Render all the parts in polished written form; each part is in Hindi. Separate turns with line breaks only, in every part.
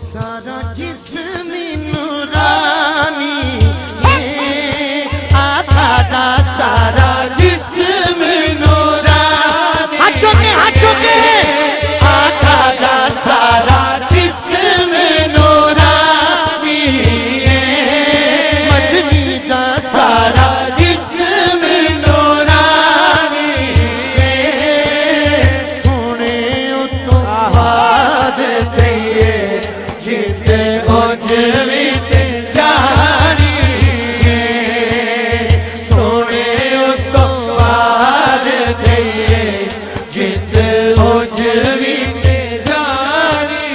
सारा जिस्म नूरानी आका दा सारा जिस्म नूरानी हाथ चुके आका दा सारा जिस्म नूरानी मदनी दा सारा जिस्म नूरानी सोने तो बाद दइए जिते उजवी ते जानी सोने तो बाद दइए जिते उजवी ते जानी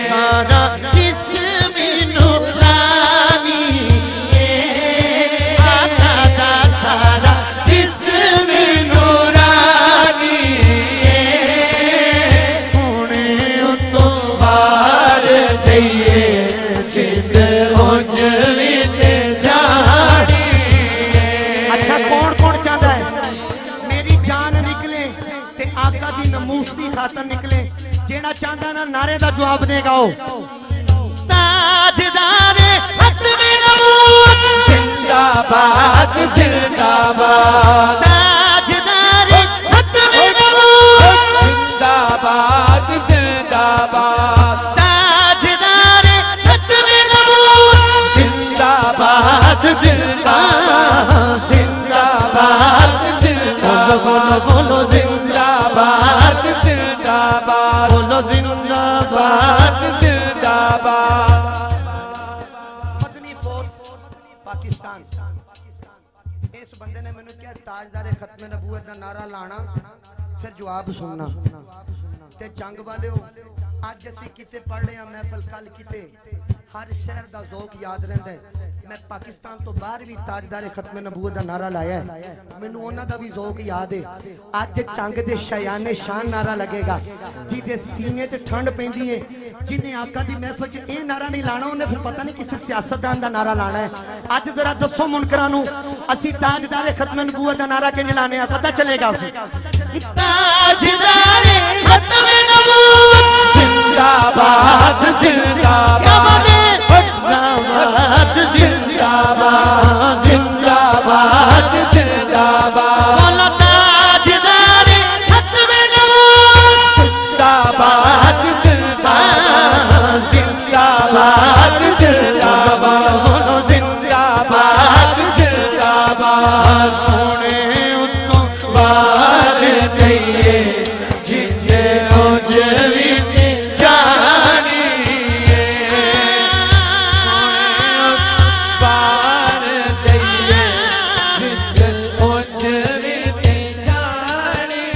सारा जिस्म नूरानी आका दा सारा जिस्म नूरानी सोने तो बार दइए जिते उजवी ते जानी। अच्छा कौन कौन चाहता है मेरी जान निकले ते आका दी नमूस दी खातर निकले? जेड़ा चाहता ना नारे दा जवाब देगा ओ ताजदारे खत्मे नबूवत जिंदाबाद जिंदाबाद ताजदारे खत्मे नबूवत जिंदाबाद जिंदाबाद ताजदारे खत्मे नबूवत जिंदाबाद जिंदाबाद जिंदाबाद जिंदाबाद बोलो जिंदाबाद जिंदाबाद बोलो जिंदाबाद जिंदाबाद। मदनी फोर्स पाकिस्तान इस बंदे ने मैंने क्या ताजदारे खत्मे नबूवत का नारा लाना फिर जवाब सुनना ते जंग वाले अज असी किते पढ़ रहे हैं महफल कल किते हर शहर का ज़ौक याद रहता है। मैं पाकिस्तान तो बाहर भी ताजदारे खत्मे नबूवत का नारा लाया है मैनू उन्हां दा भी ज़ौक याद है। अज जंग दे शयाने शान नारा लगेगा जिहदे सीने च ठंड पैंदी है जिन्हें आका दी महफिल च यह नारा नहीं लाना उन्हें फिर पता नहीं किसी सियासतदान का नारा लाना है। अज जरा दसो मुनकरां नूं असीं ताजदारे खत्मे नबूवत का नारा किंज लाने आ पता चलेगा उसे ताजदारे खत्मे नबूवत जिंदाबाद जिंदाबाद जिंदाबाद जिंदाबाद जिंदाबाद जिंदाबाद बोलो ताजदारे खत्मे नबूवत जिंदाबाद जिंदाबाद जिंदाबाद जिंदाबाद बोलो जिंदाबाद जिंदाबाद सोने तो बार दइए जिते उजवी ते जानी बार दइए जिते उजवी ते जानी।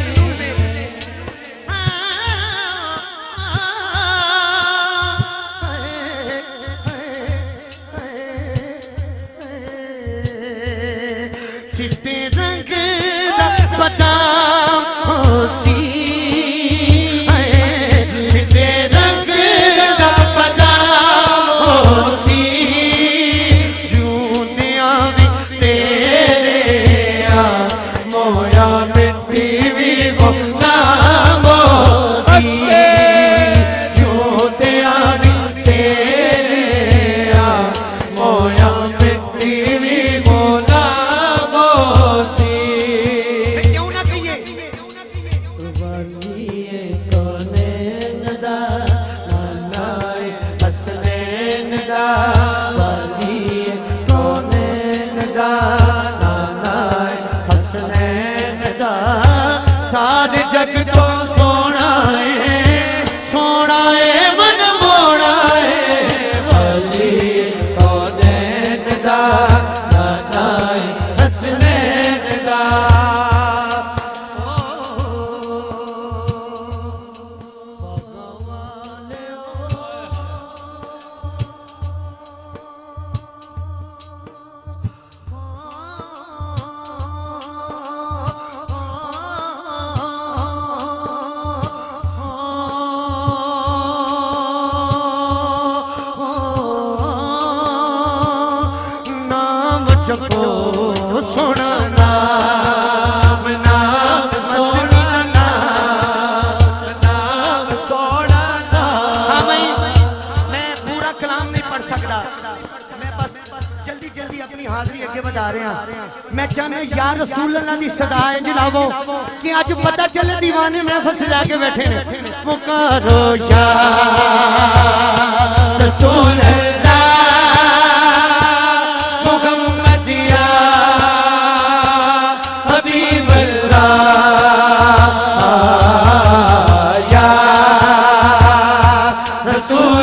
चिट्टे रंग दा बदाम होसी चिट्टे रंग दा बदाम होसी जूंदिया भी तेरे आ मोया मिट्टी भी वो नाम होसी जूंदिया भी तेरे आ मोया मिट्टी भी वो नाम होसी। क्यों ना कहिए वालिए कौनैन दा नानाए हसनैन दा वालिए कौनैन दा नानाए हसनैन दा सारे जग तो सोना है मन मोड़ा है वालिए कौनैन दा नानाए हसनैन दा। नाम जपो सोना नाम नाम सोना नाम नाम सोना नाम
पढ़ सकता। मैं बस जल्दी जल्दी अपनी हाजरी अगे बढ़ा रहा। मैं चाहना या रसूल अल्लाह दी सदा है जनाबो कि अज पता चले दीवाने महफिल सजा के बैठे ने। पुकारो या रसूल अल्लाह
मोहम्मद या हबीब अल्लाह या रसूल